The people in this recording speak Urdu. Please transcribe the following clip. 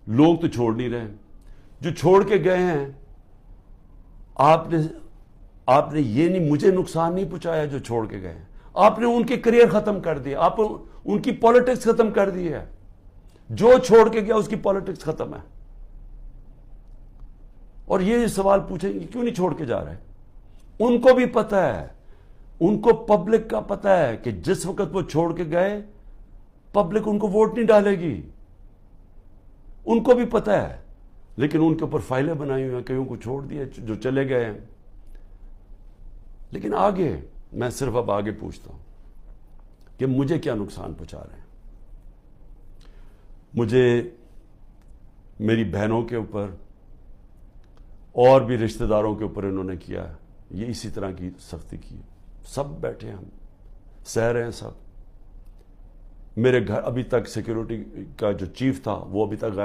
لوگ تو چھوڑ نہیں رہے، جو چھوڑ کے گئے ہیں آپ نے یہ نہیں، مجھے نقصان نہیں پہنچایا جو چھوڑ کے گئے ہیں، آپ نے ان کے کریئر ختم کر دیا، آپ ان کی پالیٹکس ختم کر دی ہے، جو چھوڑ کے گیا اس کی پالیٹکس ختم ہے۔ اور یہ سوال پوچھیں گے کیوں نہیں چھوڑ کے جا رہے؟ ان کو بھی پتہ ہے، ان کو پبلک کا پتہ ہے کہ جس وقت وہ چھوڑ کے گئے پبلک ان کو ووٹ نہیں ڈالے گی، ان کو بھی پتہ ہے، لیکن ان کے اوپر فائلیں بنائی ہوئی ہیں، کئیوں کو چھوڑ دیا جو چلے گئے ہیں۔ لیکن آگے میں صرف اب آگے پوچھتا ہوں کہ مجھے کیا نقصان پہنچا رہے ہیں؟ مجھے میری بہنوں کے اوپر اور بھی رشتہ داروں کے اوپر انہوں نے کیا، یہ اسی طرح کی سختی کی، سب بیٹھے ہم سہ رہے ہیں سب۔ میرے گھر ابھی تک سیکیورٹی کا جو چیف تھا وہ ابھی تک